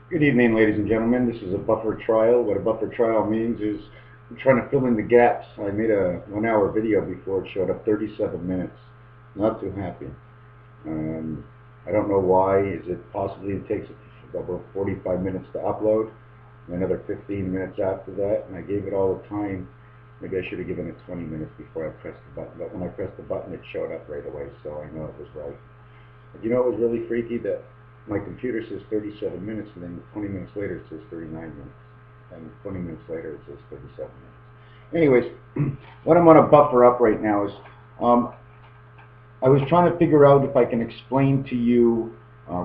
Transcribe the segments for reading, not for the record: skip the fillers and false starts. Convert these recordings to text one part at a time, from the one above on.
Good evening, ladies and gentlemen. This is a buffer trial. What a buffer trial means is I'm trying to fill in the gaps. I made a 1 hour video before. It showed up 37 minutes. Not too happy. Um, I don't know why. Is it possibly it takes about 45 minutes to upload, and another 15 minutes after that, and I gave it all the time. Maybe I should have given it 20 minutes before I pressed the button, but when I pressed the button, it showed up right away, so I know it was right. But you know what was really freaky? That my computer says 37 minutes, and then 20 minutes later it says 39 minutes, and 20 minutes later it says 37 minutes. Anyways, what I'm going to buffer up right now is um, I was trying to figure out if I can explain to you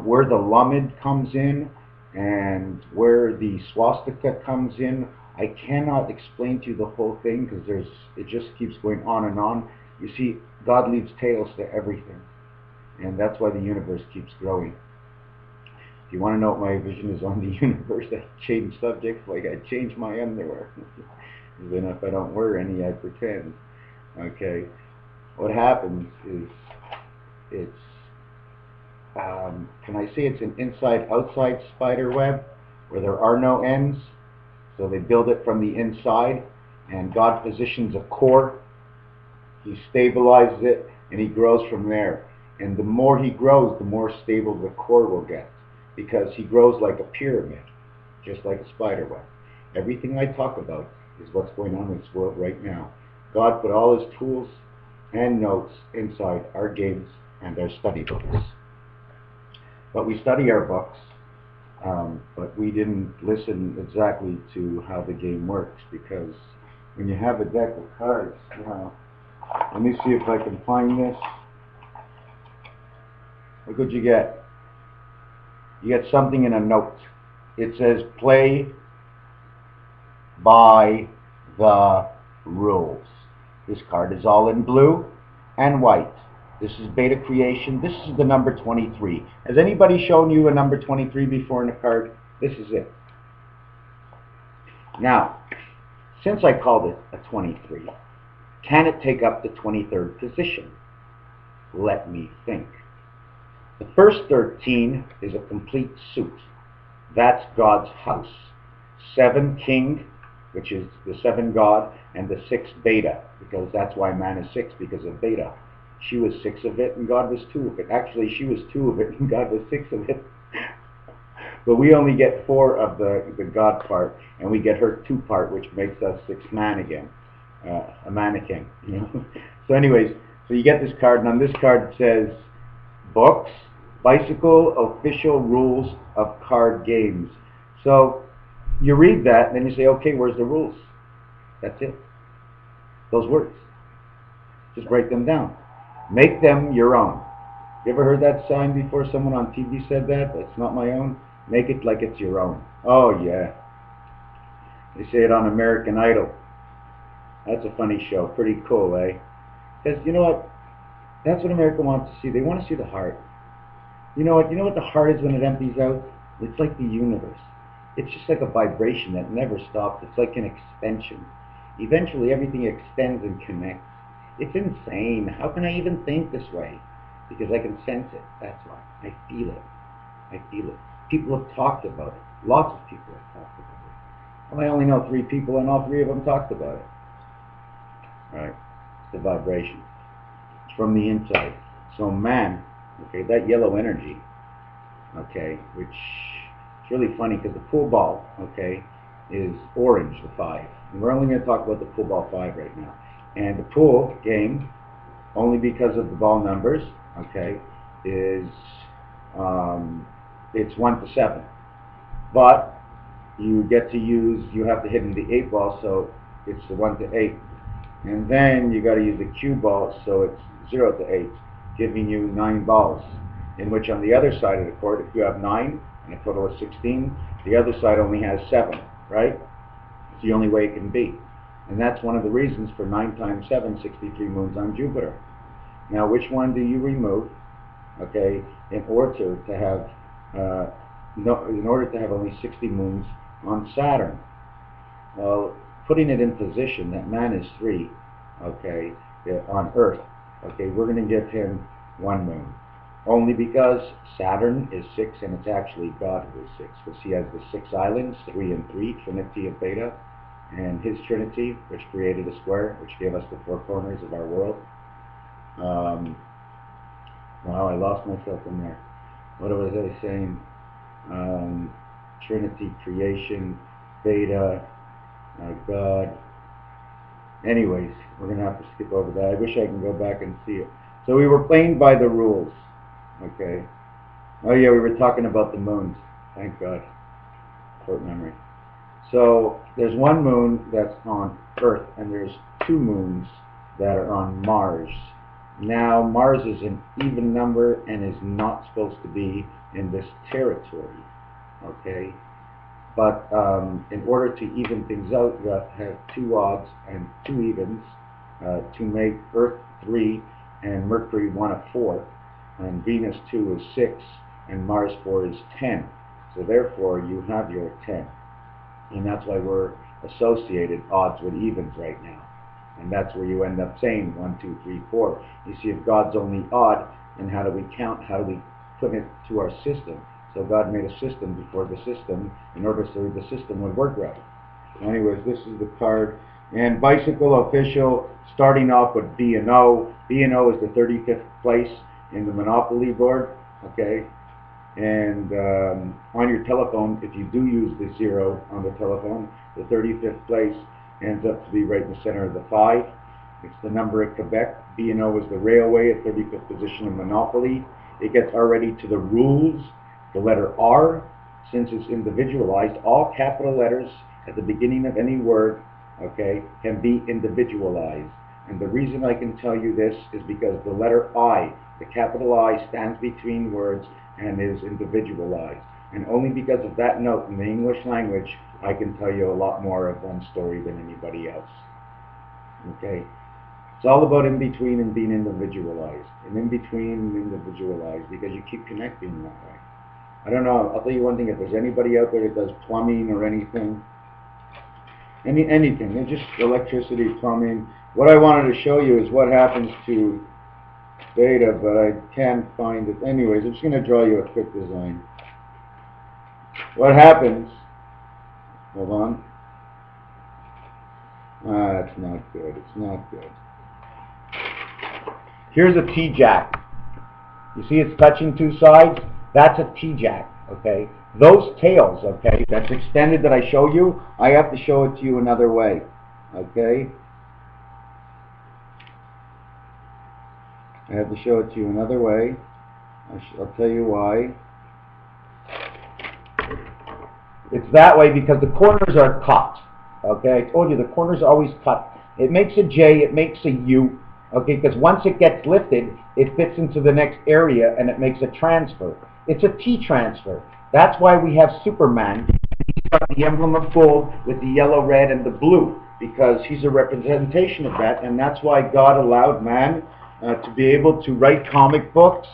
where the lamed comes in and where the swastika comes in. I cannot explain to you the whole thing because it just keeps going on and on. You see, God leaves tails to everything, and that's why the universe keeps growing. If you want to know what my vision is on the universe, I change subjects like I change my underwear. Even if I don't wear any, I pretend. Okay, what happens is it's can I say it's an inside-outside spider web where there are no ends, so they build it from the inside, and God positions a core, he stabilizes it, and he grows from there. And the more he grows, the more stable the core will get, because he grows like a pyramid, just like a spider web. Everything I talk about is what's going on in this world right now. God put all his tools and notes inside our games and our study books. But we study our books, but we didn't listen exactly to how the game works, because when you have a deck of cards, let me see if I can find this. Look what you get. You get something in a note. It says, play by the rules. This card is all in blue and white. This is beta creation. This is the number 23. Has anybody shown you a number 23 before in a card? This is it. Now, since I called it a 23, can it take up the 23rd position? Let me think. The first 13 is a complete suit. That's God's house. 7 king, which is the 7 God, and the 6 beta, because that's why man is 6, because of beta. She was 6 of it, and God was 2 of it. Actually, she was 2 of it, and God was 6 of it. But we only get 4 of the God part, and we get her 2 part, which makes us 6 man again. A mannequin, you know. So anyways, so you get this card, and on this card it says, books, bicycle, official rules of card games. So you read that, and then you say, okay, where's the rules? That's it. Those words. Just write them down. Make them your own. You ever heard that sign before? Someone on TV said that? That's not my own. Make it like it's your own. Oh, yeah. They say it on American Idol. That's a funny show. Pretty cool, eh? Because you know what? That's what America wants to see. They want to see the heart. You know what? You know what the heart is when it empties out? It's like the universe. It's just like a vibration that never stops. It's like an extension. Eventually, everything extends and connects. It's insane. How can I even think this way? Because I can sense it. That's why. I feel it. I feel it. People have talked about it. Lots of people have talked about it. Well, I only know 3 people, and all 3 of them talked about it. Right? It's the vibration. It's from the inside. So man, okay, that yellow energy, okay, which is really funny because the pool ball, okay, is orange, the 5. And we're only going to talk about the pool ball 5 right now. And the pool game, only because of the ball numbers, okay, is it's 1 to 7. But you get to use, you have to hit in the 8 ball, so it's the 1 to 8. And then you got to use the cue ball, so it's 0 to 8, giving you 9 balls. In which on the other side of the court, if you have 9 and a total of 16, the other side only has 7, right? It's the only way it can be. And that's one of the reasons for 9 times 7, 63 moons on Jupiter. Now, which one do you remove, okay, in order to have in order to have only 60 moons on Saturn? Well, putting it in position that man is 3, okay, on Earth, okay, we're going to give him 1 moon. Only because Saturn is 6 and it's actually God who is 6. Because he has the 6 islands, 3 and 3, Trinity of Beta, and his Trinity, which created a square, which gave us the 4 corners of our world. Wow, I lost myself in there. What was I saying? Trinity, creation, Beta, God. Anyways, we're going to have to skip over that. I wish I can go back and see it. So we were playing by the rules. Okay. Oh yeah, we were talking about the moons. Thank God. Short memory. So there's one moon that's on Earth, and there's 2 moons that are on Mars. Now Mars is an even number and is not supposed to be in this territory. Okay. But in order to even things out, you have to have 2 odds and 2 evens to make Earth 3 and Mercury 1 at 4. And Venus 2 is 6, and Mars 4 is 10. So therefore, you have your 10. And that's why we're associated odds with evens right now. And that's where you end up saying 1, 2, 3, 4. You see, if God's only odd, then how do we count? How do we put it to our system? So God made a system before the system in order so the system would work right. Anyways, this is the card. And Bicycle Official, starting off with B&O. B&O is the 35th place in the Monopoly board, okay? And on your telephone, if you do use the 0 on the telephone, the 35th place ends up to be right in the center of the 5. It's the number at Quebec. B&O is the railway at 35th position in Monopoly. It gets already to the rules. The letter R, since it's individualized, all capital letters at the beginning of any word, okay, can be individualized. And the reason I can tell you this is because the letter I, the capital I, stands between words and is individualized. And only because of that note in the English language, I can tell you a lot more of one story than anybody else. Okay? It's all about in between and being individualized. And in between and individualized, because you keep connecting that way. I don't know, I'll tell you one thing, if there's anybody out there that does plumbing or anything, anything, just electricity, plumbing. What I wanted to show you is what happens to Beta, but I can't find it. Anyways, I'm just going to draw you a quick design. What happens, hold on. It's not good, it's not good. Here's a T-jack. You see it's touching 2 sides? That's a T-jack, okay? Those tails, okay, that's extended that I show you, I have to show it to you another way, okay? I have to show it to you another way. I'll tell you why. It's that way because the corners are cut, okay? I told you the corners are always cut. It makes a J, it makes a U, okay? Because once it gets lifted, it fits into the next area and it makes a transfer. It's a T transfer. That's why we have Superman. He's got the emblem of gold with the yellow, red, and the blue, because he's a representation of that, and that's why God allowed man to be able to write comic books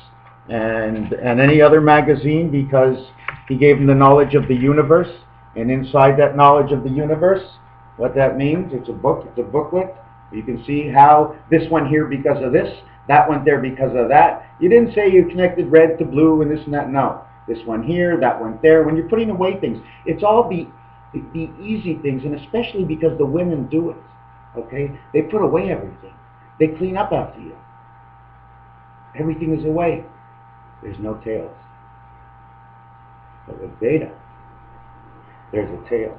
and any other magazine, because he gave him the knowledge of the universe, and inside that knowledge of the universe, what that means, it's a book, it's a booklet. You can see how this one here because of this, that one there because of that. You didn't say you connected red to blue and this and that. No. This one here, that one there. When you're putting away things, it's all the easy things, and especially because the women do it. Okay? They put away everything. They clean up after you. Everything is away. There's no tails. But with Beta, there's a tail.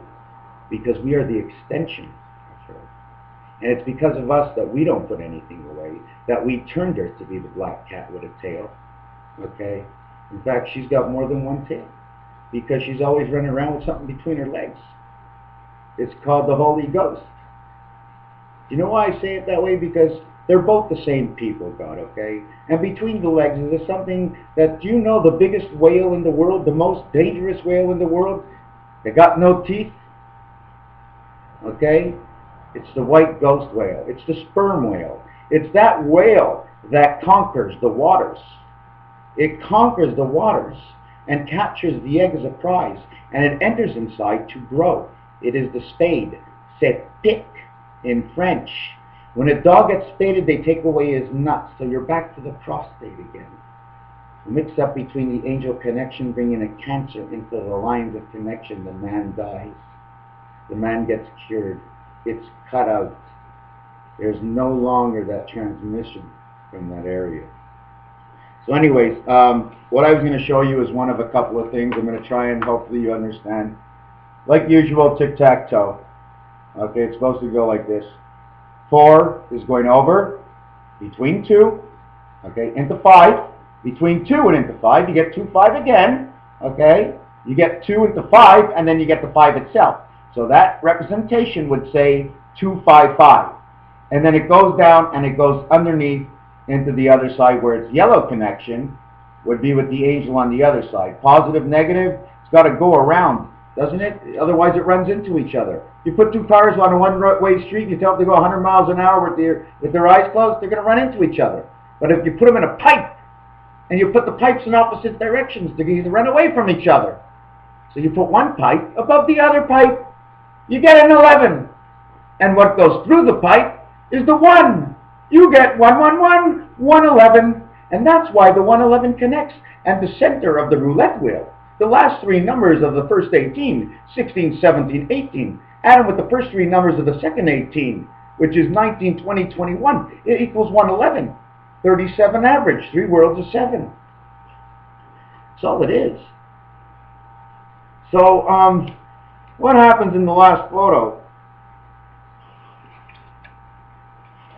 Because we are the extension of her. And it's because of us that we don't put anything away, that we turned her to be the black cat with a tail. Okay? In fact, she's got more than one tail. Because she's always running around with something between her legs. It's called the Holy Ghost. Do you know why I say it that way? Because they're both the same people, God, okay? And between the legs is something that, do you know the biggest whale in the world, the most dangerous whale in the world? They got no teeth. Okay? It's the white ghost whale. It's the sperm whale. It's that whale that conquers the waters. It conquers the waters and captures the egg as a prize, and it enters inside to grow. It is the spade, c'est pique in French. When a dog gets spaded, they take away his nuts, so you're back to the prostate again. Mix up between the angel connection, bringing a cancer into the lines of connection. The man dies. The man gets cured. It's cut out. There's no longer that transmission from that area. So anyways, what I was going to show you is one of a couple of things. I'm going to try and hopefully you understand. Like usual, tic-tac-toe. Okay, it's supposed to go like this. 4 is going over, between 2, okay, into 5. Between 2 and into 5, you get 2, 5 again, okay? You get 2 into 5, and then you get the 5 itself. So that representation would say 2, 5, 5. And then it goes down, and it goes underneath into the other side where it's yellow connection, would be with the angel on the other side. Positive, negative, it's got to go around, doesn't it? Otherwise it runs into each other. You put 2 cars on a one-way street, you tell them to go 100 miles an hour with their eyes closed, they're going to run into each other. But if you put them in a pipe, and you put the pipes in opposite directions, they're going to run away from each other. So you put one pipe above the other pipe, you get an 11. And what goes through the pipe is the 1. You get 1, 1, 1, 111. And that's why the 111 connects. And the center of the roulette wheel, the last 3 numbers of the first 18, 16, 17, 18, add them with the first 3 numbers of the second 18, which is 19, 20, 21, it equals 111. 37 average, 3 worlds of 7. That's all it is. So, what happens in the last photo?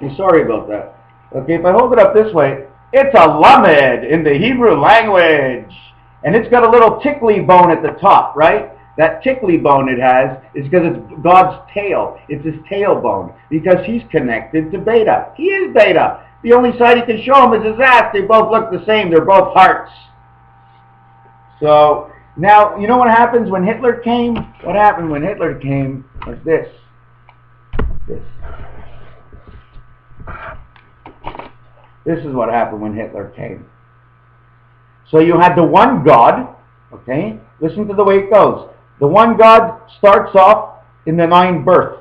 I'm sorry about that. Okay, if I hold it up this way, it's a lamed in the Hebrew language. And it's got a little tickly bone at the top, right? That tickly bone it has is because it's God's tail. It's his tailbone, because he's connected to beta. He is beta. The only side he can show him is his ass. They both look the same. They're both hearts. So, now, you know what happens when Hitler came? What happened when Hitler came was this. This is what happened when Hitler came. So you had the one God, okay? Listen to the way it goes. The one God starts off in the 9 birth.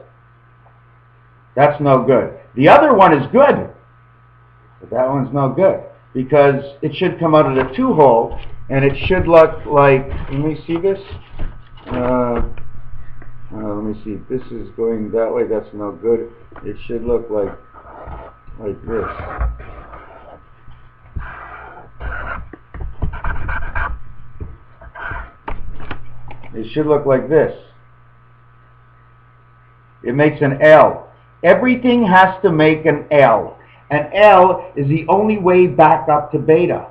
That's no good. The other one is good. But that one's no good, because it should come out of the 2 hole, and it should look like, let me see this. Let me see. This is going that way. That's no good. It should look like this. It should look like this. It makes an L. Everything has to make an L. An L is the only way back up to beta.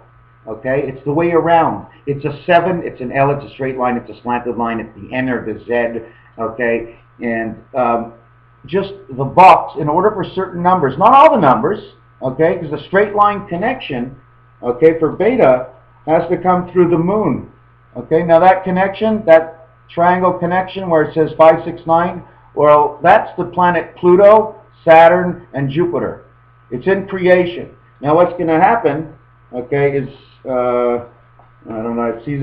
Okay? It's the way around. It's a 7, it's an L, it's a straight line, it's a slanted line, it's the N or the Z. Okay? And just the box, in order for certain numbers, not all the numbers, okay? Because the straight line connection, okay, for beta has to come through the moon. Okay? Now that connection, that triangle connection where it says 5, 6, 9, well, that's the planet Pluto, Saturn, and Jupiter. It's in creation. Now what's going to happen, okay, is, I don't know, I see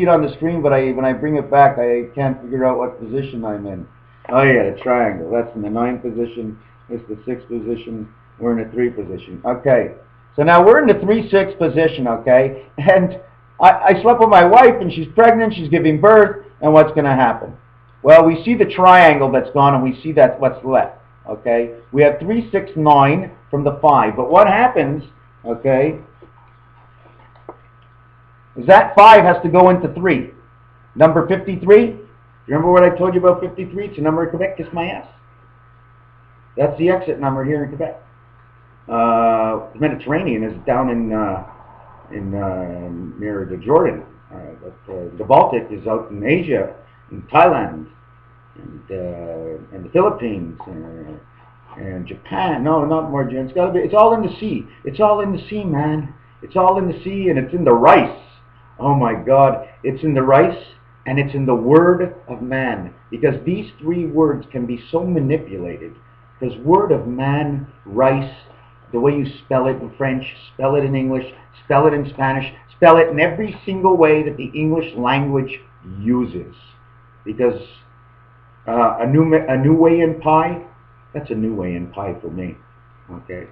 it on the screen, but when I bring it back, I can't figure out what position I'm in. Oh yeah, the triangle. That's in the 9th position. It's the 6th position. We're in the 3 position. Okay, so now we're in the 3-6 position, okay, and I slept with my wife, and she's pregnant, she's giving birth, and what's going to happen? Well, we see the triangle that's gone, and we see that's what's left. Okay, we have 3, 6, 9 from the 5. But what happens, okay, is that 5 has to go into 3. Number 53, remember what I told you about 53? It's a number in Quebec, kiss my ass. That's the exit number here in Quebec. The Mediterranean is down in near the Jordan. But the Baltic is out in Asia, in Thailand, and the Philippines, and Japan. No, not more. It's got to be. It's all in the sea. It's all in the sea, man. It's all in the sea, and it's in the rice. Oh my God! It's in the rice, and it's in the word of man. Because these 3 words can be so manipulated. Because word of man, rice, the way you spell it in French, spell it in English, spell it in Spanish, spell it in every single way that the English language uses. Because a new way in pie, that's a new way in pie for me. Okay?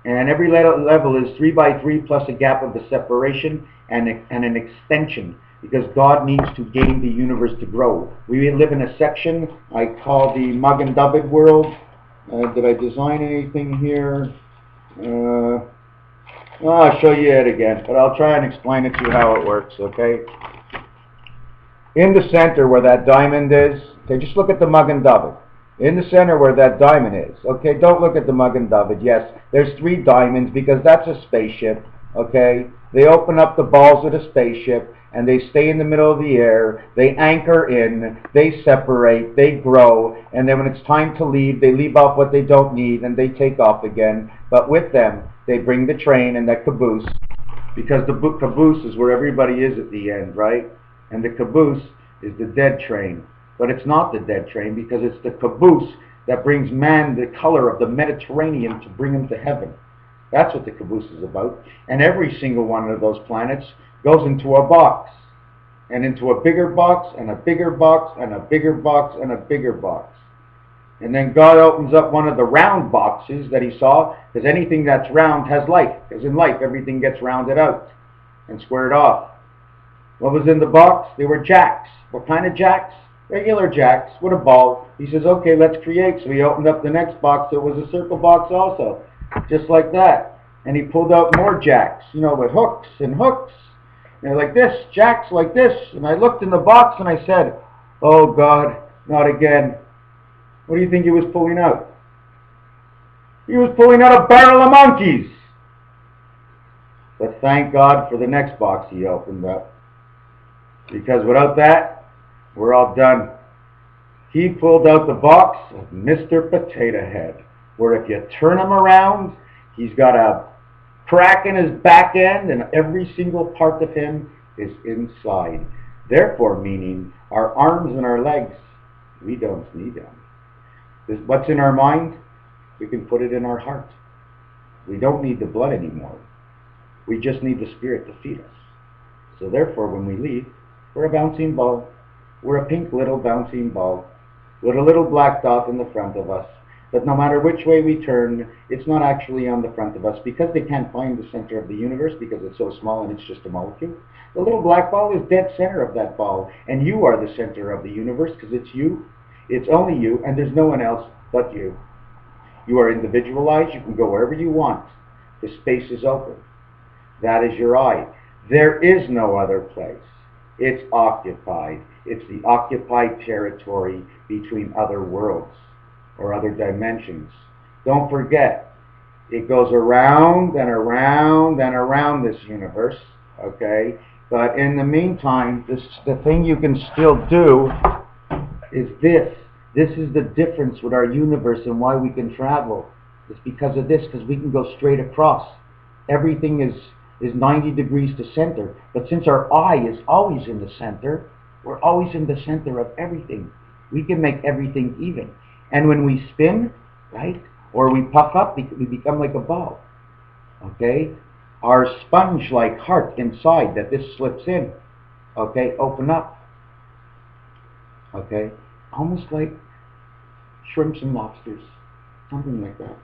And every level is 3 by 3 plus a gap of the separation and an extension, because God needs to gain the universe to grow. We live in a section I call the Mug and David world. Did I design anything here? I'll show you it again, but I'll try and explain it to you how it works, okay? In the center where that diamond is, okay, just look at the Mug and David. In the center where that diamond is, okay, don't look at the Mug and David. Yes, there's 3 diamonds because that's a spaceship, okay? They open up the balls of the spaceship and they stay in the middle of the air, they anchor in, they separate, they grow, and then when it's time to leave, they leave off what they don't need and they take off again. But with them, they bring the train and that caboose, because the caboose is where everybody is at the end, right? And the caboose is the dead train. But it's not the dead train, because it's the caboose that brings man the color of the Mediterranean to bring him to heaven. That's what the caboose is about. And every single one of those planets goes into a box, and into a bigger box, and a bigger box, and a bigger box, and a bigger box. And then God opens up one of the round boxes that he saw, because anything that's round has life. Because in life, everything gets rounded out and squared off. What was in the box? They were jacks. What kind of jacks? Regular jacks with a ball. He says, okay, let's create. So he opened up the next box. It was a circle box also, just like that. And he pulled out more jacks, you know, with hooks and hooks. And they're like this, jacks like this. And I looked in the box and I said, oh God, not again. What do you think he was pulling out? He was pulling out a barrel of monkeys. But thank God for the next box he opened up, because without that, we're all done. He pulled out the box of Mr. Potato Head, where if you turn him around, he's got a crack in his back end and every single part of him is inside. Therefore, meaning our arms and our legs, we don't need them. What's in our mind, we can put it in our heart. We don't need the blood anymore. We just need the spirit to feed us. So therefore, when we leave, we're a bouncing ball. We're a pink little bouncing ball with a little black dot in the front of us. But no matter which way we turn, it's not actually on the front of us, because they can't find the center of the universe because it's so small and it's just a molecule. The little black ball is dead center of that ball, and you are the center of the universe, because it's you. It's only you, and there's no one else but you. You are individualized. You can go wherever you want. The space is open. That is your eye. There is no other place. It's occupied. It's the occupied territory between other worlds or other dimensions. Don't forget, it goes around and around and around this universe, okay? But in the meantime, the thing you can still do is this. This is the difference with our universe and why we can travel. It's because of this, because we can go straight across. Everything is 90 degrees to center. But since our eye is always in the center, we're always in the center of everything. We can make everything even. And when we spin, right, or we puff up, we become like a ball. Okay? Our sponge-like heart inside that this slips in, okay, open up. Okay? Almost like shrimps and lobsters. Something like that.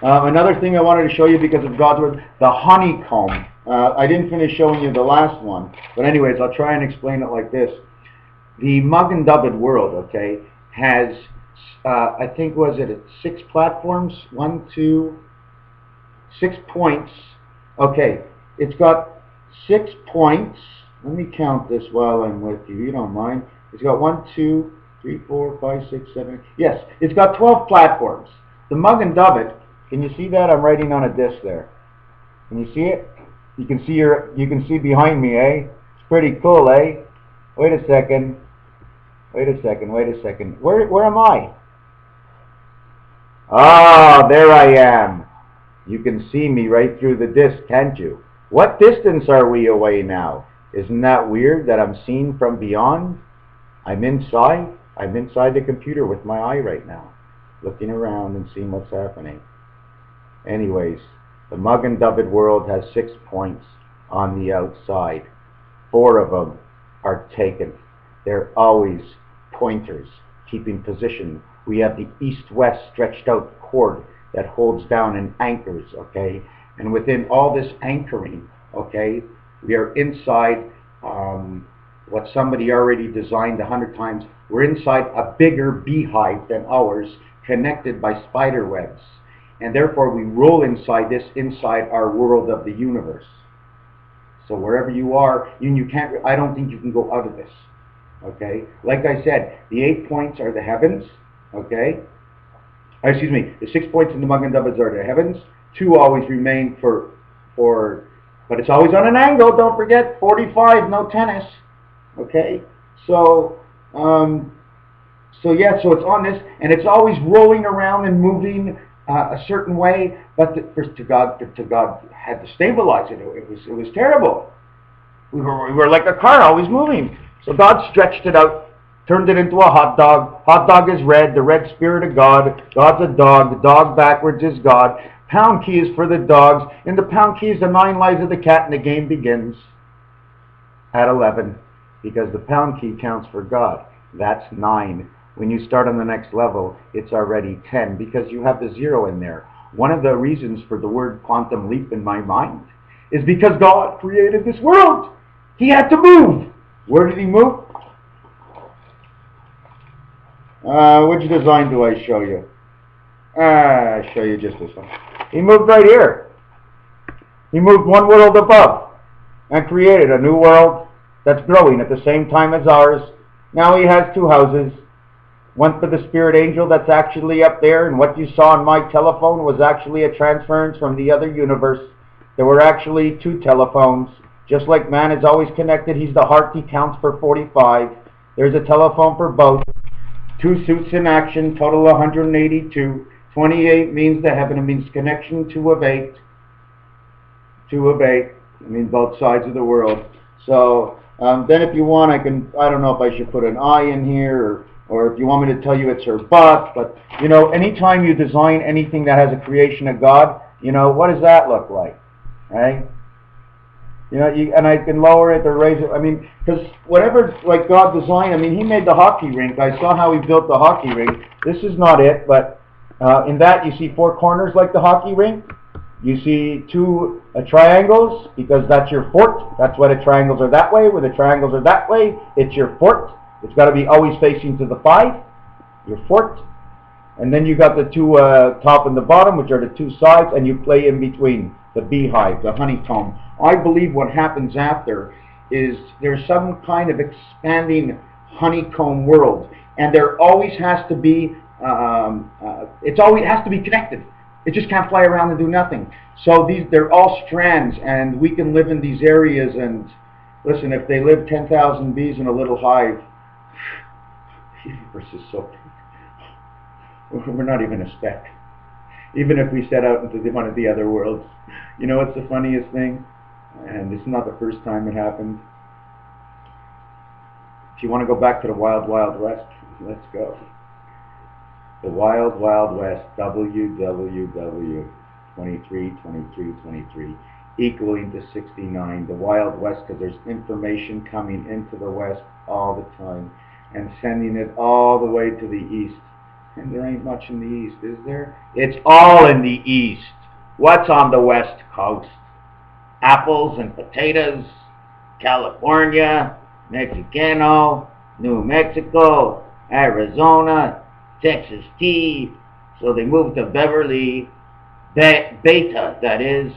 Another thing I wanted to show you because of God's word, the honeycomb. I didn't finish showing you the last one, but anyways, I'll try and explain it like this. The Mug and David world, okay, has, I think, was it 6 platforms? 1, 2, 6 points. Okay, it's got 6 points. Let me count this while I'm with you. You don't mind? It's got 1, 2, 3, 4, 5, 6, 7. Yes, it's got 12 platforms. The Mug and David. Can you see that? I'm writing on a disc there. Can you see it? You can see behind me, eh? It's pretty cool, eh? Wait a second. Wait a second. Wait a second. Where am I? Ah, there I am. You can see me right through the disc, can't you? What distance are we away now? Isn't that weird that I'm seen from beyond? I'm inside. I'm inside the computer with my eye right now, looking around and seeing what's happening. Anyways, the Mug and David world has 6 points on the outside. 4 of them are taken. They're always pointers, keeping position. We have the east-west stretched out cord that holds down and anchors, okay? And within all this anchoring, okay, we are inside what somebody already designed 100 times. We're inside a bigger beehive than ours, connected by spider webs. And therefore we roll inside this, inside our world of the universe. So wherever you are, you can't, I don't think you can go out of this. Okay? Like I said, the 8 points are the heavens. Okay? Excuse me, the 6 points in the Magandabas are the heavens. 2 always remain but it's always on an angle, don't forget, 45, no tennis. Okay? So yeah, so it's on this, and it's always rolling around and moving a certain way, but God had to stabilize it. It was terrible. We were like a car, always moving. So God stretched it out, turned it into a hot dog. Hot dog is red, the red spirit of God. God's a dog, the dog backwards is God. Pound key is for the dogs. In the pound key is the 9 lives of the cat, and the game begins at 11, because the pound key counts for God. That's 9. When you start on the next level, it's already 10, because you have the 0 in there. One of the reasons for the word quantum leap in my mind is because God created this world. He had to move. Where did he move? Which design do I show you? I'll show you just this one. He moved right here. He moved one world above and created a new world that's growing at the same time as ours. Now he has 2 houses. One for the spirit angel that's actually up there, and what you saw on my telephone was actually a transference from the other universe. There were actually 2 telephones. Just like man is always connected, he's the heart, he counts for 45. There's a telephone for both. 2 suits in action, total 182. 28 means the heaven, it means connection, 2 of 8. 2 of 8, I mean both sides of the world. So then if you want, I don't know if I should put an I in here, or if you want me to tell you it's her butt, but you know, anytime you design anything that has a creation of God, you know, what does that look like, right? You know, and I can lower it or raise it. I mean, because whatever, like God designed, I mean, he made the hockey rink. I saw how he built the hockey rink. This is not it, but in that you see 4 corners like the hockey rink. You see 2 triangles, because that's your fort. That's why the triangles are that way. Where the triangles are that way, it's your fort. It's got to be always facing to the 5, your fort. And then you got the 2 top and the bottom, which are the 2 sides, and you play in between, the beehive, the honeycomb. I believe what happens after is there's some kind of expanding honeycomb world, and there always has to be, it always has to be connected. It just can't fly around and do nothing. So they're all strands, and we can live in these areas. And listen, if they live 10,000 bees in a little hive, the universe is so big. We're not even a speck. Even if we set out into one of the other worlds. You know what's the funniest thing? And this is not the first time it happened. If you want to go back to the Wild Wild West, let's go. The Wild Wild West, WWW, 23, 23, 23, equaling to 69. The Wild West, because there's information coming into the West all the time and sending it all the way to the East. And there ain't much in the East, is there? It's all in the East. What's on the West Coast? Apples and potatoes, California, Mexicano, New Mexico, Arizona, Texas tea. So they moved to Beverly, Beta, that is,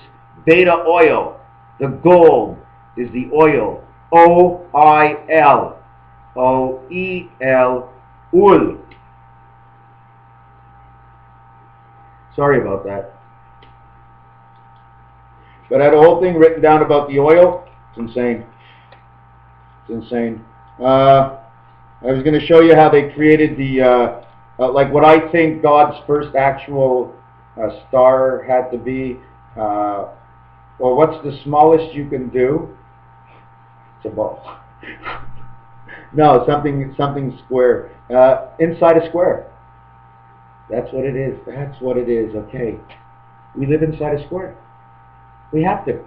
Beta oil. The gold is the oil, O-I-L, O-E-L, oil. Sorry about that. But I had a whole thing written down about the oil. It's insane. It's insane. I was going to show you how they created the, like what I think God's first actual star had to be. Well, what's the smallest you can do? It's a ball. No, something square. Inside a square. That's what it is. That's what it is. Okay. We live inside a square. We have to.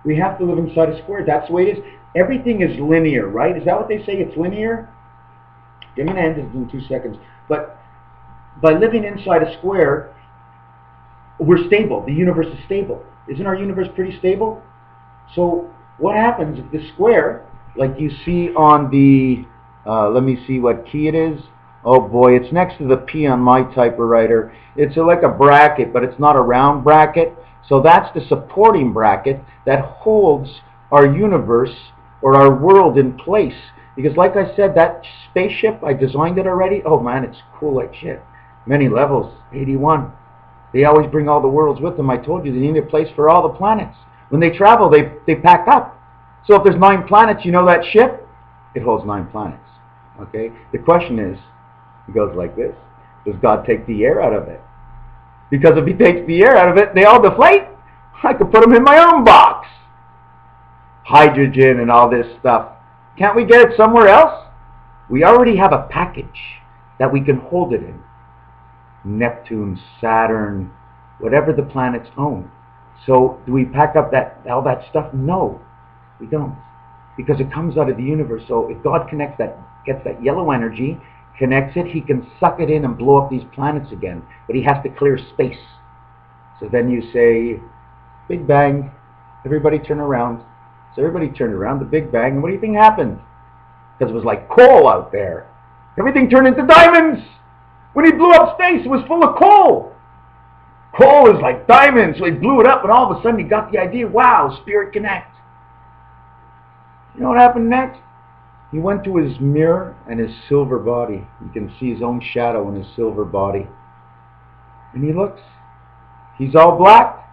We have to live inside a square. That's the way it is. Everything is linear, right? Is that what they say? It's linear? Give me an answer in 2 seconds. But by living inside a square, we're stable. The universe is stable. Isn't our universe pretty stable? So what happens if the square, like you see on the, let me see what key it is. Oh boy, it's next to the P on my typewriter. It's like a bracket, but it's not a round bracket. So that's the supporting bracket that holds our universe or our world in place. Because like I said, that spaceship, I designed it already. Oh man, it's cool like shit. Many levels, 81. They always bring all the worlds with them. I told you they need a place for all the planets. When they travel, they pack up. So if there's 9 planets, you know that ship? It holds 9 planets. Okay? The question is, it goes like this. Does God take the air out of it? Because if he takes the air out of it, they all deflate. I could put them in my own box. Hydrogen and all this stuff. Can't we get it somewhere else? We already have a package that we can hold it in. Neptune, Saturn, whatever the planets own. So do we pack up all that stuff? No, we don't. Because it comes out of the universe. So if God gets that yellow energy, connects it, he can suck it in and blow up these planets again. But he has to clear space. So then you say, Big Bang, everybody turn around. So everybody turned around, the Big Bang, and what do you think happened? Because it was like coal out there. Everything turned into diamonds. When he blew up space, it was full of coal. Coal is like diamonds, so he blew it up, and all of a sudden he got the idea, wow, Spirit Connect. You know what happened next? He went to his mirror and his silver body. You can see his own shadow in his silver body. And he looks. He's all black.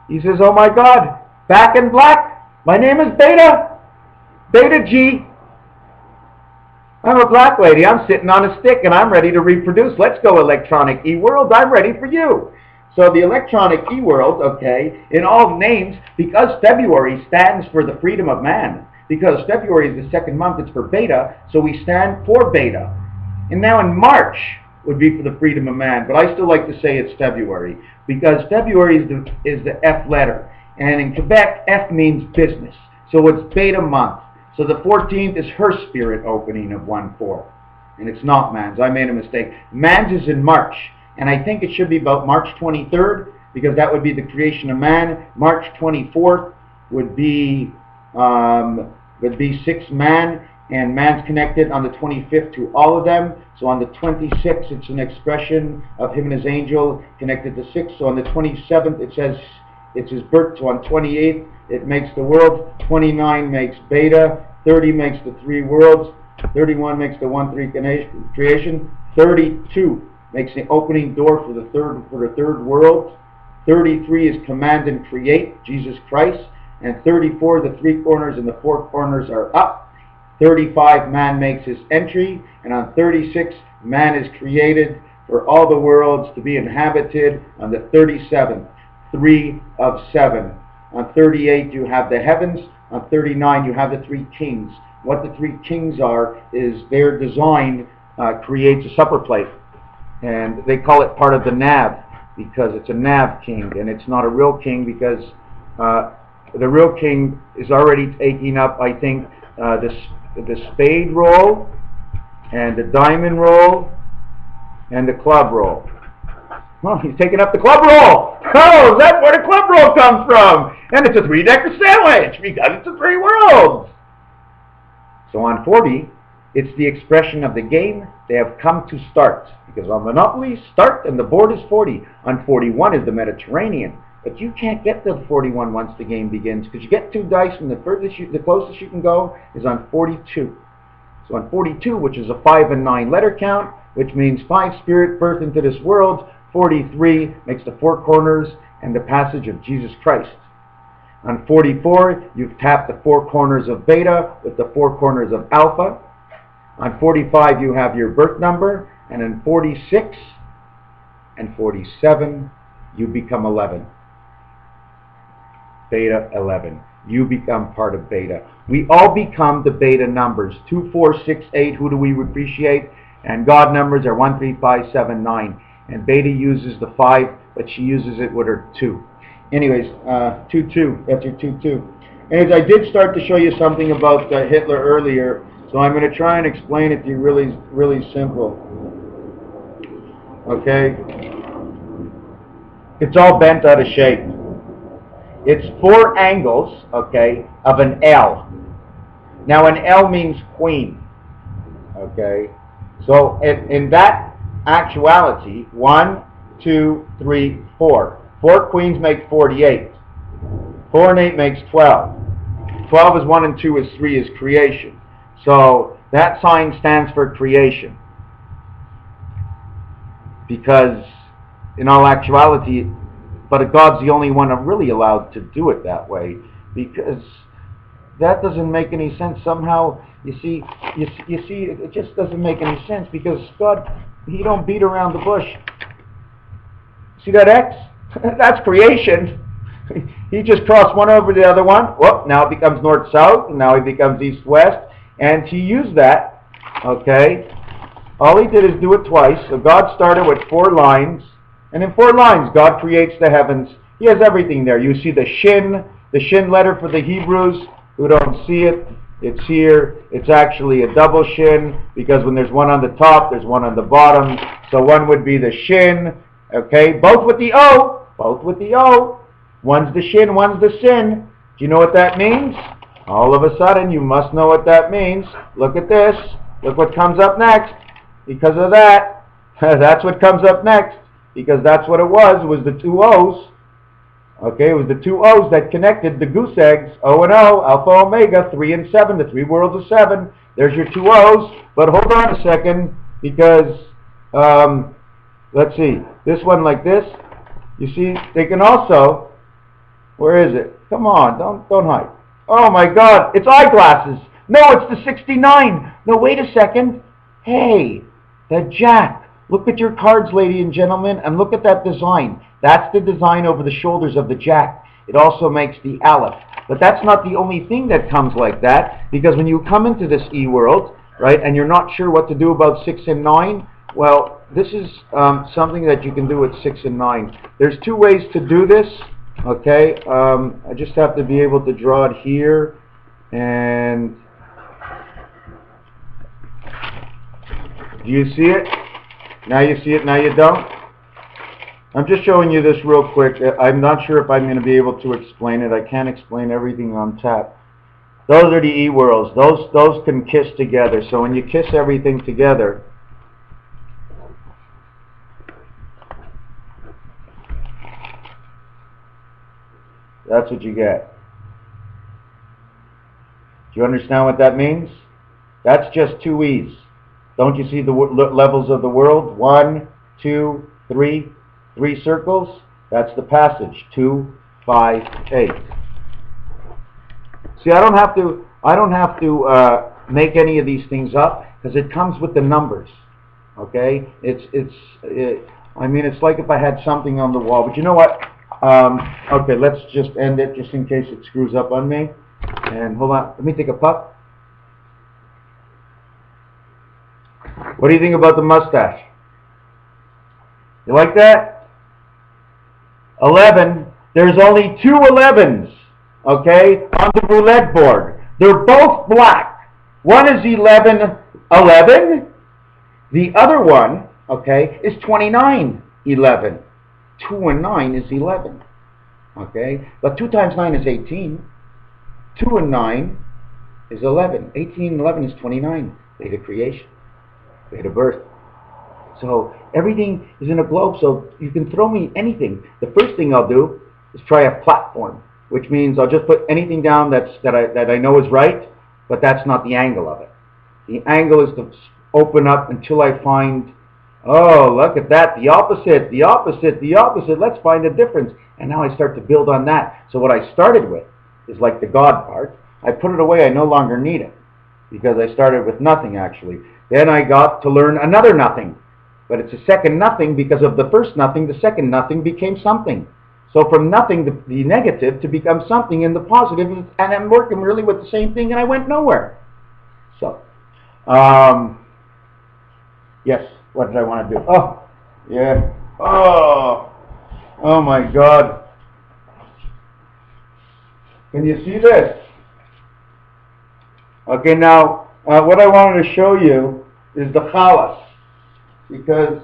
He says, oh my God, back in black. My name is Beta. Beta G. I'm a black lady. I'm sitting on a stick and I'm ready to reproduce. Let's go, electronic e-world. I'm ready for you. So the electronic e-world, okay, in all names, because February stands for the freedom of man, because February is the second month, it's for Beta, so we stand for Beta. And now in March would be for the freedom of man, but I still like to say it's February, because February is the F letter. And in Quebec, F means business. So it's Beta month. So the 14th is her spirit opening of 1/4. And it's not man's. I made a mistake. Man's is in March. And I think it should be about March 23rd, because that would be the creation of man. March 24th would be 6 man, and man's connected on the 25th to all of them. So on the 26th, it's an expression of him and his angel connected to 6. So on the 27th, it says it's his birth. So on 28th, it makes the world. 29 makes Beta. 30 makes the 3 worlds. 31 makes the 1/3 creation. 32 makes the opening door for the third world. 33 is command and create, Jesus Christ. And 34, the 3 corners and the 4 corners are up. 35, man makes his entry. And on 36, man is created for all the worlds to be inhabited on the 37th, 3 of 7. On 38, you have the heavens. On 39, you have the 3 kings. What the 3 kings are is their design creates a supper plate. And they call it part of the nav, because it's a nav king, and it's not a real king, because the real king is already taking up, I think, the spade roll, and the diamond roll, and the club roll. Well, he's taking up the club roll. Oh, is that where the club roll comes from? And it's a 3-decker sandwich, because it's a 3 worlds. So on 40, it's the expression of the game. They have come to start. Because on Monopoly, start, and the board is 40. On 41 is the Mediterranean. But you can't get to 41 once the game begins, because you get 2 dice, and the closest you can go is on 42. So on 42, which is a 5 and 9 letter count, which means 5 spirit birth into this world. 43 makes the 4 corners and the passage of Jesus Christ. On 44, you've tapped the 4 corners of Beta with the 4 corners of Alpha. On 45, you have your birth number. And in 46 and 47, you become 11. Beta 11. You become part of Beta. We all become the Beta numbers. 2, 4, 6, 8. Who do we appreciate? And God numbers are 1, 3, 5, 7, 9. And Beta uses the 5, but she uses it with her 2. Anyways, 2, 2. That's your 2, 2. Anyways, I did start to show you something about Hitler earlier, so I'm going to try and explain it to you really, really simple. okay, it's all bent out of shape. It's 4 angles, okay, of an L. Now an L means queen, okay? So in that actuality, 1, 2, 3, 4. 4 queens make 48. 4 and 8 makes 12. 12 is 1 and 2 is 3 is creation. So that sign stands for creation. Because in all actuality, but God's the only one really allowed to do it that way, because that doesn't make any sense. Somehow, you see, it just doesn't make any sense, because God, He don't beat around the bush. See that X? That's creation. He just crossed one over the other one. Whoop, now it becomes north-south, and now it becomes east-west, and to use that, okay, all He did is do it twice. So God started with 4 lines, and in 4 lines, God creates the heavens. He has everything there. You see the shin letter for the Hebrews who don't see it. It's here. It's actually a double shin, because when there's one on the top, there's one on the bottom. So one would be the shin, okay? Both with the O. Both with the O. One's the shin, one's the sin. Do you know what that means? All of a sudden, you must know what that means. Look at this. Look what comes up next. Because of that, that's what comes up next. Because that's what it was the 2 O's. Okay, it was the 2 O's that connected the goose eggs, O and O, Alpha, Omega, 3 and 7, the 3 worlds of 7. There's your 2 O's. But hold on a second, because, let's see, this one like this, you see, they can also, where is it? Come on, don't hide. Oh my God, it's eyeglasses. No, it's the 69. No, wait a second. Hey, the Jack. Look at your cards, ladies and gentlemen, and look at that design. That's the design over the shoulders of the Jack. It also makes the Aleph. But that's not the only thing that comes like that, because when you come into this E-world, right, and you're not sure what to do about 6 and 9, well, this is something that you can do with 6 and 9. There's 2 ways to do this, okay? I just have to be able to draw it here, and do you see it? Now you see it, now you don't? I'm just showing you this real quick. I'm not sure if I'm going to be able to explain it. I can't explain everything on tap. Those are the E-worlds. Those can kiss together. So when you kiss everything together, that's what you get. Do you understand what that means? That's just 2 E's. Don't you see the levels of the world? 1, 2, 3. 3 circles. That's the passage. 2, 5, 8. See, I don't have to make any of these things up, because it comes with the numbers. Okay? I mean, it's like if I had something on the wall. But you know what? Okay, let's just end it, just in case it screws up on me. And hold on. Let me take a puff. What do you think about the mustache? You like that? 11. There's only 2 11s, okay, on the roulette board. They're both black. One is 11, 11. The other one, okay, is 29, 11. 2 and 9 is 11, okay? But 2 times 9 is 18. 2 and 9 is 11. 18 and 11 is 29. Date of creation. Date of birth. So everything is in a globe, so you can throw me anything. The first thing I'll do is try a platform, which means I'll just put anything down that I know is right, but that's not the angle of it. The angle is to open up until I find, oh, look at that, the opposite, the opposite, the opposite. Let's find a difference. And now I start to build on that. So what I started with is like the God part. I put it away. I no longer need it, because I started with nothing, actually. Then I got to learn another nothing. But it's a second nothing, because of the first nothing, the second nothing became something. So from nothing, the negative, to become something in the positive, and I'm working really with the same thing, and I went nowhere. So, yes, what did I want to do? Oh, yeah. Oh my God. Can you see this? Okay, now, what I wanted to show you is the Chalas. Because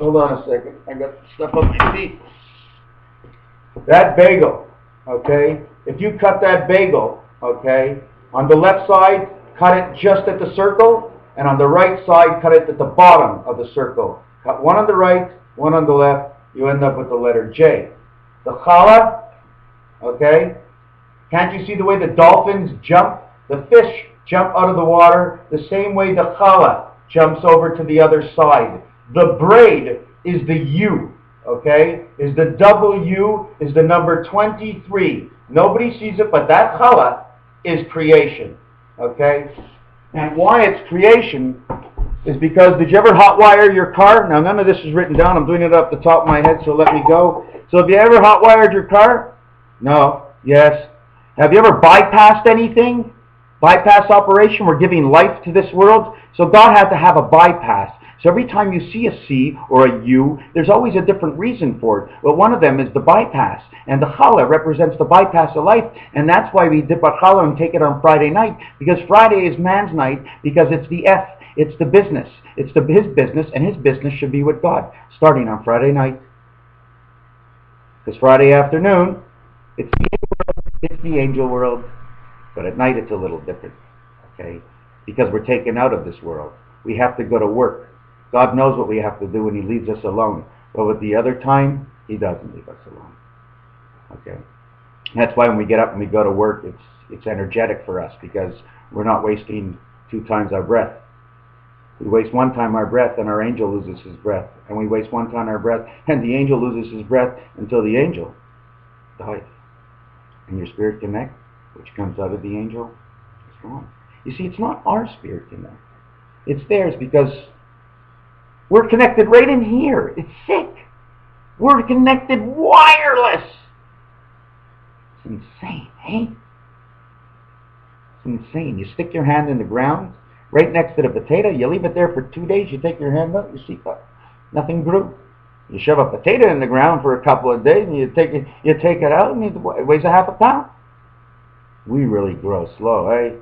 Hold on a second. I got stuff on my feet. That bagel, okay? If you cut that bagel, okay, on the left side, cut it just at the circle, and on the right side, cut it at the bottom of the circle. Cut one on the right, one on the left, you end up with the letter J. The challah, okay? Can't you see the way the dolphins jump? The fish jump out of the water the same way the challah jumps over to the other side. The braid is the U, okay? Is the W, is the number 23. Nobody sees it, but that challah is creation, okay? And why it's creation is because, did you ever hotwire your car? Now, none of this is written down. I'm doing it off the top of my head, so let me go. So have you ever hotwired your car? No. Yes. Have you ever bypassed anything? Bypass operation. We're giving life to this world. So God had to have a bypass. So every time you see a C or a U, there's always a different reason for it. But one of them is the bypass. And the challah represents the bypass of life. And that's why we dip our challah and take it on Friday night. Because Friday is man's night, because it's the F. It's the business. It's his business, and his business should be with God, starting on Friday night. Because Friday afternoon, it's the angel world. But at night, it's a little different, okay? Because we're taken out of this world. We have to go to work. God knows what we have to do, and he leaves us alone. But with the other time, he doesn't leave us alone, okay? That's why when we get up and we go to work, it's energetic for us, because we're not wasting 2 times our breath. We waste 1 time our breath, and our angel loses his breath. And we waste 1 time our breath, and the angel loses his breath until the angel dies. And your spirit connect, which comes out of the angel, is gone. You see, it's not our spirit connect. It's theirs, because we're connected right in here. It's sick. We're connected wireless. It's insane, eh? It's insane. You stick your hand in the ground, right next to the potato, you leave it there for 2 days, you take your hand up, you see, nothing grew. You shove a potato in the ground for a couple of days, and you take it out, and it weighs a half a pound. We really grow slow, eh?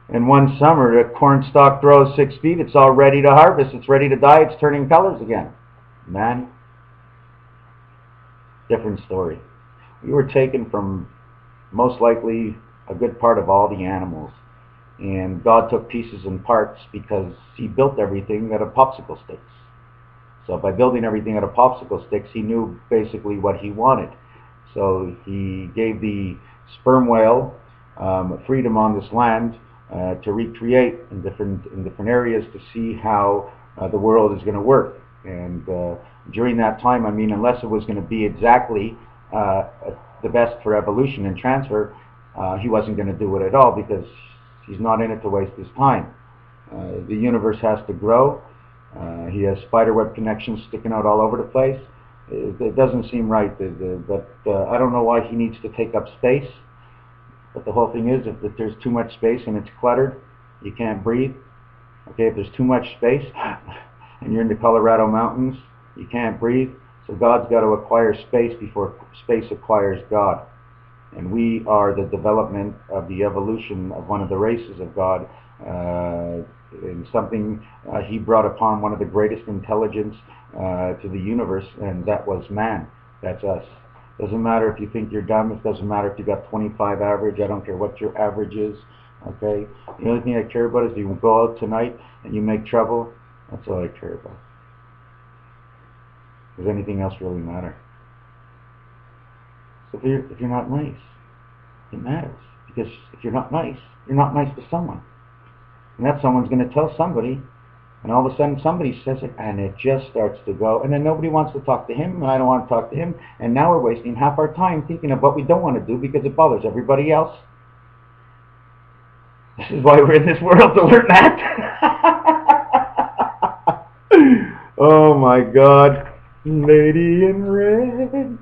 In one summer, the corn stalk grows 6 feet, it's all ready to harvest, it's ready to die, it's turning colors again. Man, different story. We were taken from, most likely, a good part of all the animals. And God took pieces and parts because he built everything out of popsicle sticks. So by building everything out of popsicle sticks, he knew basically what he wanted. So he gave the sperm whale freedom on this land to recreate in different areas to see how the world is going to work. And during that time, I mean, unless it was going to be exactly the best for evolution and transfer, he wasn't going to do it at all, because he's not in it to waste his time. The universe has to grow. He has spiderweb connections sticking out all over the place. It doesn't seem right, but I don't know why he needs to take up space. But the whole thing is, if there's too much space and it's cluttered, you can't breathe. Okay, if there's too much space and you're in the Colorado mountains, you can't breathe. So God's got to acquire space before space acquires God. And we are the development of the evolution of one of the races of God, and something he brought upon one of the greatest intelligence to the universe, and that was man. That's us. Doesn't matter if you think you're dumb. It doesn't matter if you got 25 average. I don't care what your average is. Okay. The only thing I care about is you go out tonight and you make trouble. That's all I care about. Does anything else really matter? So if you're not nice, it matters. Because if you're not nice to someone. And that someone's going to tell somebody, and all of a sudden somebody says it, and it just starts to go, and then nobody wants to talk to him, and I don't want to talk to him, and now we're wasting half our time thinking of what we don't want to do because it bothers everybody else. This is why we're in this world, to learn that. Oh my God. Lady in red.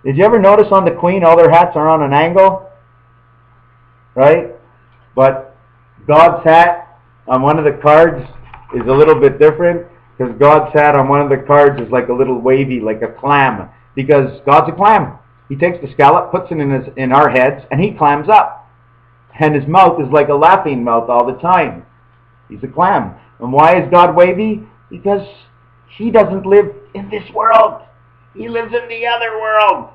Did you ever notice on the Queen, all their hats are on an angle? Right? But God's hat on one of the cards is a little bit different, because God's hat on one of the cards is like a little wavy, like a clam, because God's a clam. He takes the scallop, puts it in our heads, and he clams up. And his mouth is like a laughing mouth all the time. He's a clam. And why is God wavy? Because He doesn't live in this world. He lives in the other world.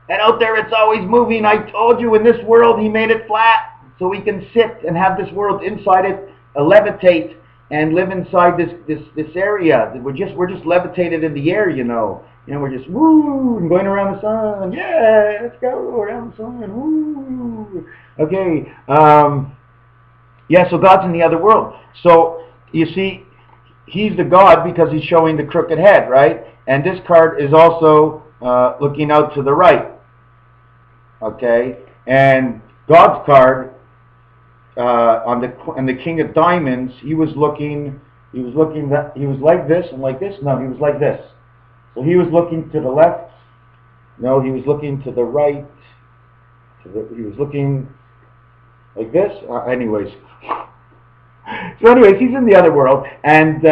And out there it's always moving. I told you, in this world he made it flat so we can sit and have this world inside it, levitate and live inside this area. We're just levitated in the air, you know. You know, we're just woo and going around the sun. Yeah, let's go around the sun. Woo. Okay. Yeah, so God's in the other world. So you see, he's the God because he's showing the crooked head, right? And this card is also looking out to the right. Okay, and God's card on the King of Diamonds, he was like this and like this. No, he was like this. So he was looking to the left. No, he was looking to the right. He was looking like this. Anyways. So anyways, he's in the other world. And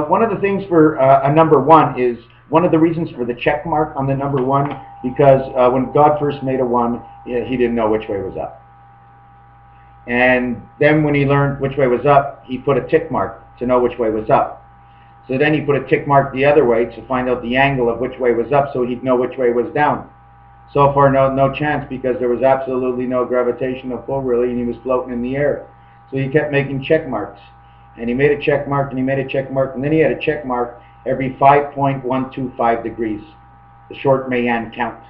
one of the things for a number one is, one of the reasons for the check mark on the number one, because when God first made a one, he didn't know which way was up. And then when he learned which way was up, he put a tick mark to know which way was up. So then he put a tick mark the other way to find out the angle of which way was up, so he'd know which way was down. So far, no chance, because there was absolutely no gravitational pull, really, and he was floating in the air. So he kept making check marks. And he made a check mark, and he made a check mark, and then he had a check mark every 5.125 degrees. The short Mayan count.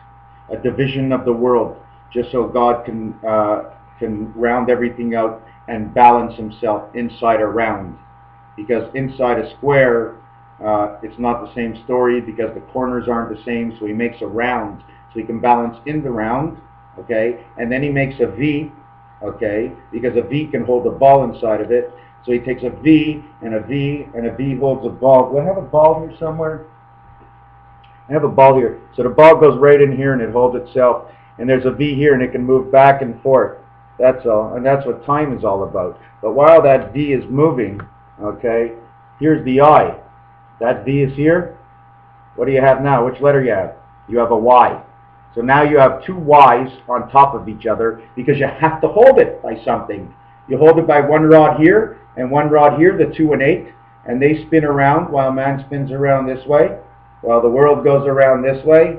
A division of the world, just so God can round everything out and balance himself inside a round. Because inside a square, it's not the same story, because the corners aren't the same, so he makes a round. So he can balance in the round, okay? And then he makes a V, okay? Because a V can hold a ball inside of it. So he takes a V, and a V, and a V holds a ball. Do I have a ball here somewhere? I have a ball here. So the ball goes right in here, and it holds itself. And there's a V here, and it can move back and forth. That's all. And that's what time is all about. But while that V is moving, okay, here's the I. That V is here. What do you have now? Which letter you have? You have a Y. So now you have two Y's on top of each other, because you have to hold it by something. You hold it by one rod here and one rod here, the 2 and 8, and they spin around while man spins around this way, while the world goes around this way.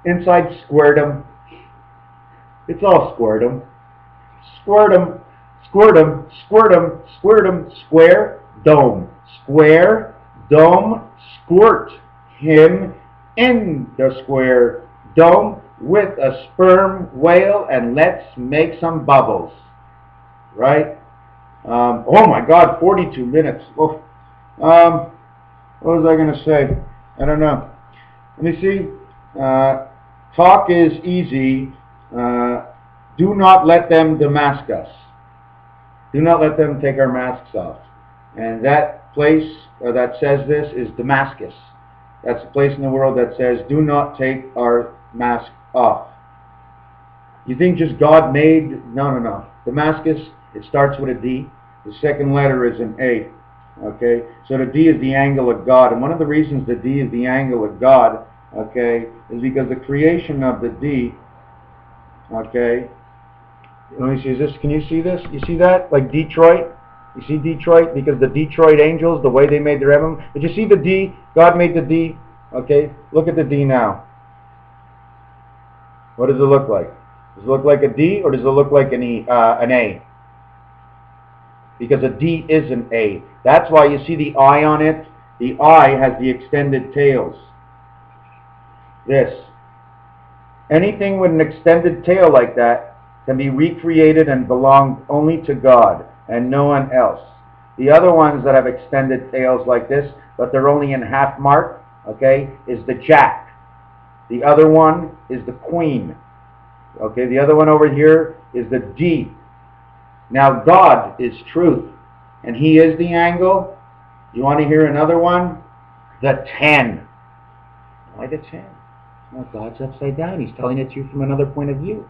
Inside squirtum. It's all squirtum. Squirtum, squirtum, squirtum, squirtum, square, dome. Square, dome, squirt him in the square dome with a sperm whale, and let's make some bubbles. Right? Oh my God, 42 minutes. What was I going to say? I don't know. Let me see. Talk is easy. Do not let them demask us. Do not let them take our masks off. And that place that says this is Damascus. That's the place in the world that says, do not take our mask off. You think just God made? No. Damascus, it starts with a D. The second letter is an A. Okay? So the D is the angle of God. And one of the reasons the D is the angle of God, okay, is because the creation of the D, okay, let me see, can you see this? You see that? Like Detroit? You see Detroit? Because the Detroit Angels, the way they made their emblem. Did you see the D? God made the D. Okay, look at the D now. What does it look like? Does it look like a D, or does it look like an A? Because a D is an A. That's why you see the I on it. The I has the extended tails. This. Anything with an extended tail like that can be recreated and belong only to God and no one else. The other ones that have extended tails like this, but they're only in half mark, okay, is the Jack. The other one is the Queen. Okay, the other one over here is the D. Now God is truth, and He is the angle. You want to hear another one? The 10. Why the 10? Well, God's upside down. He's telling it to you from another point of view.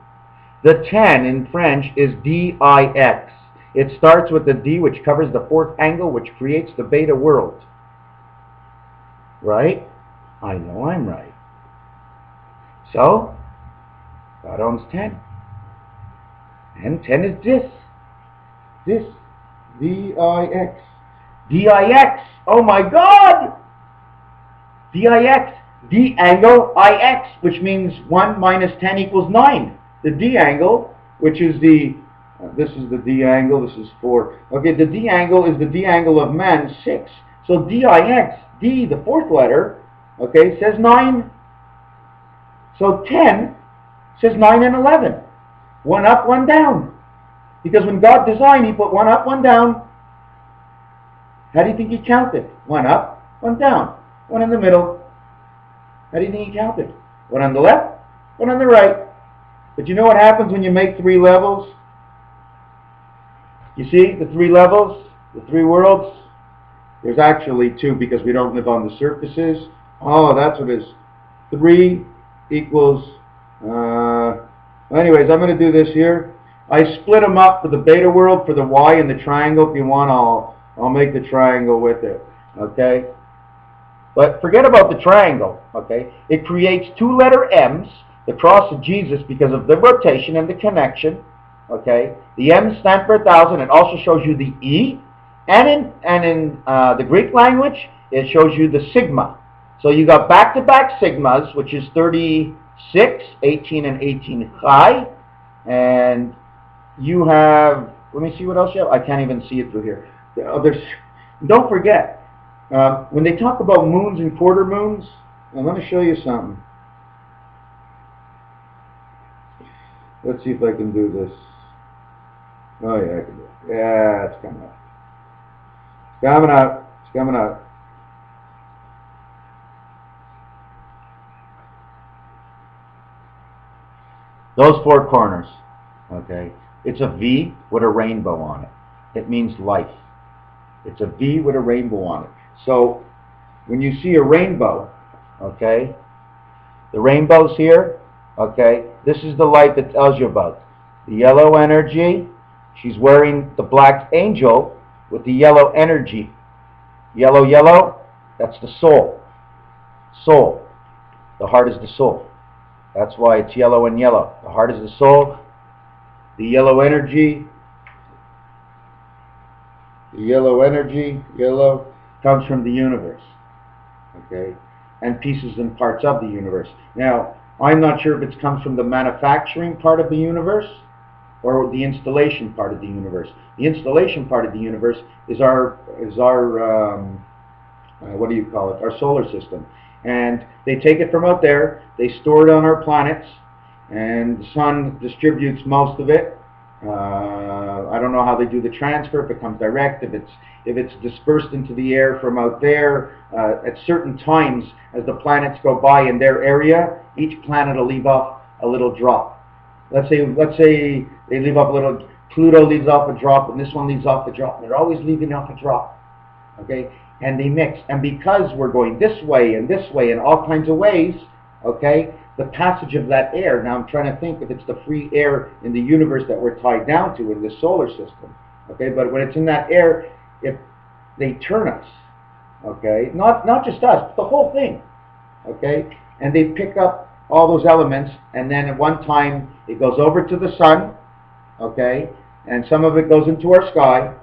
The 10 in French is D-I-X. It starts with the D, which covers the fourth angle, which creates the beta world. Right? I know I'm right. So, God owns 10. And 10 is this. This. D-I-X. DIX. Oh my God! DIX. D angle IX, which means 1 minus 10 equals 9. The D angle, which is the, this is the D angle, this is 4. Okay, the D angle is the D angle of man, 6. So DIX, D, the fourth letter, okay, says 9. So 10 says 9 and 11. 1 up, 1 down. Because when God designed, He put 1 up, 1 down. How do you think He counted? 1 up, 1 down. 1 in the middle. How do you think He counted? 1 on the left, 1 on the right. But you know what happens when you make 3 levels? You see the 3 levels, the 3 worlds? There's actually 2 because we don't live on the surfaces. Oh, that's what it is. 3 equals, anyways, I'm going to do this here. I split them up for the beta world, for the Y and the triangle. If you want, I'll make the triangle with it. Okay? But forget about the triangle. Okay? It creates 2 letter M's, the cross of Jesus, because of the rotation and the connection. Okay? The M stands for 1,000. It also shows you the E. And in the Greek language, it shows you the sigma. So you got back-to-back sigmas, which is 36, 18, and 18 high. And you have, let me see what else you have. I can't even see it through here. Don't forget, when they talk about moons and quarter moons, I'm going to show you something. Let's see if I can do this. Oh yeah, I can do it. Yeah, it's coming out. It's coming out. It's coming out. Those 4 corners, okay, it's a V with a rainbow on it. It means life. It's a V with a rainbow on it. So when you see a rainbow, okay, the rainbow's here, okay, this is the light that tells you about. The yellow energy, she's wearing the black angel with the yellow energy. Yellow, yellow, that's the soul. Soul. The heart is the soul. That's why it's yellow and yellow. The heart is the soul. The yellow energy, yellow, comes from the universe. Okay? And pieces and parts of the universe. Now, I'm not sure if it comes from the manufacturing part of the universe or the installation part of the universe. The installation part of the universe is our what do you call it? Our solar system. And they take it from out there, they store it on our planets, and the sun distributes most of it. I don't know how they do the transfer, if it comes direct, if it's dispersed into the air from out there. At certain times, as the planets go by in their area, each planet will leave off a little drop. Let's say they leave off a little, Pluto leaves off a drop, and this one leaves off a drop. They're always leaving off a drop. Okay? And they mix. And because we're going this way and all kinds of ways, okay, the passage of that air, now I'm trying to think if it's the free air in the universe that we're tied down to in the solar system, okay, but when it's in that air, if they turn us, okay, not just us, but the whole thing, okay, and they pick up all those elements, and then at one time it goes over to the sun, okay, and some of it goes into our sky,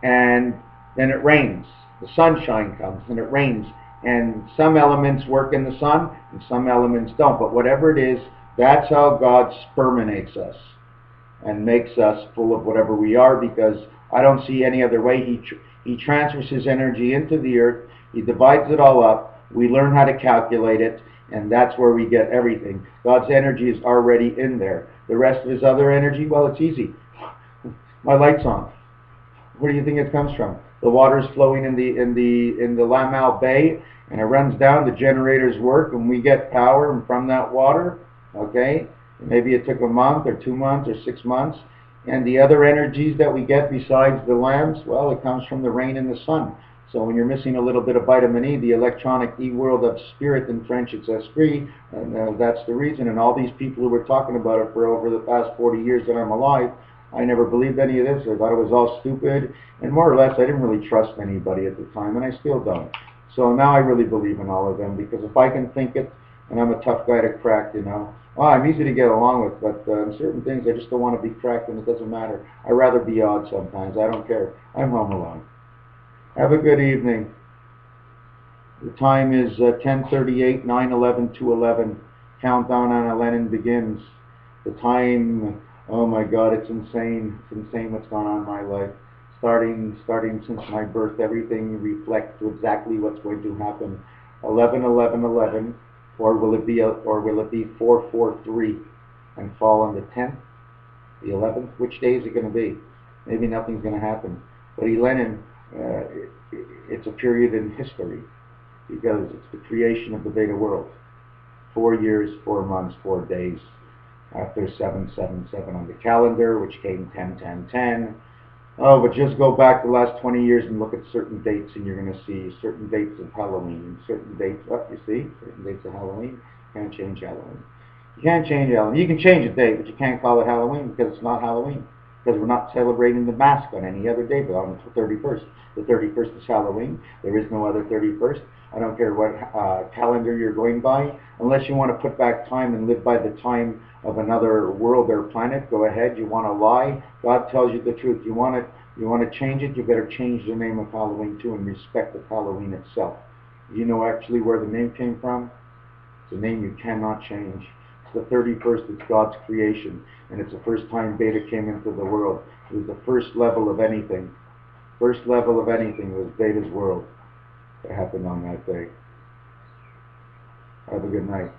and then it rains. The sunshine comes and it rains, and some elements work in the sun and some elements don't. But whatever it is, that's how God sperminates us and makes us full of whatever we are, because I don't see any other way. He transfers His energy into the earth. He divides it all up. We learn how to calculate it, and that's where we get everything. God's energy is already in there. The rest of His other energy, well, it's easy. My light's on. Where do you think it comes from? The water's flowing in the Lamal Bay, and it runs down. The generators work, and we get power from that water. Okay, maybe it took a month or 2 months or 6 months. And the other energies that we get besides the lamps, well, it comes from the rain and the sun. So when you're missing a little bit of vitamin E, the electronic E world of spirit, in French it's esprit, and that's the reason. And all these people who were talking about it for over the past 40 years that I'm alive, I never believed any of this. I thought it was all stupid, and more or less I didn't really trust anybody at the time, and I still don't. So now I really believe in all of them, because if I can think it, and I'm a tough guy to crack, you know. Well, I'm easy to get along with, but certain things I just don't want to be cracked, and it doesn't matter. I'd rather be odd sometimes. I don't care. I'm home alone. Have a good evening. The time is 10:38, 9/11, 2/11. Countdown on Lenin begins. The time, oh my God, it's insane. It's insane what's gone on in my life. Starting since my birth, everything reflects to exactly what's going to happen. 11/11/11, or will it be 443 and fall on the 10th, the 11th? Which day is it going to be? Maybe nothing's going to happen. But Lenin, it's a period in history, because it's the creation of the beta world. 4 years, 4 months, 4 days after 777 on the calendar, which came 10-10-10. Oh, but just go back the last 20 years and look at certain dates, and you're going to see certain dates of Halloween, and certain dates, you see, certain dates of Halloween. You can't change Halloween. You can't change Halloween. You can change a date, but you can't call it Halloween because it's not Halloween. Because we're not celebrating the mask on any other day but on the 31st. The 31st is Halloween. There is no other 31st. I don't care what calendar you're going by. Unless you want to put back time and live by the time of another world or planet, go ahead. You want to lie, God tells you the truth. You want to change it, you better change the name of Halloween too and respect of Halloween itself. You know actually where the name came from? It's a name you cannot change. It's the 31st, it's God's creation, and it's the first time Beta came into the world. It was the first level of anything. First level of anything was Beta's world. It happened on that day. Have a good night.